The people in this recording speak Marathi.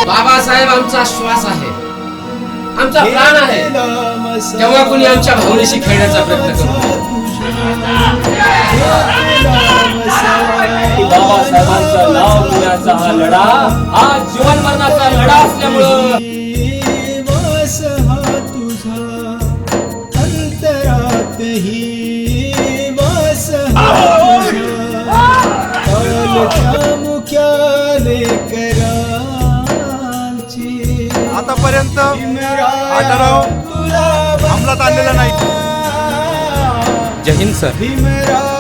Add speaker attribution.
Speaker 1: बाबासाहेब आमचा श्वास आहे, आमचा प्राण आहे. तेव्हा कोणी आमच्या भावनेशी खेळण्याचा प्रयत्न करतो.
Speaker 2: बाबासाहेबांचं नाव घेण्याचा हा लढा हा जीवन मरणाचा लढा असल्यामुळं
Speaker 3: हा तुझा अंतरातही वास कालच्या मुख्याले करांची
Speaker 4: आतापर्यंत आढळराव अंमलात आणलेला नाही.
Speaker 2: जय हिंद सर.
Speaker 3: भीमराव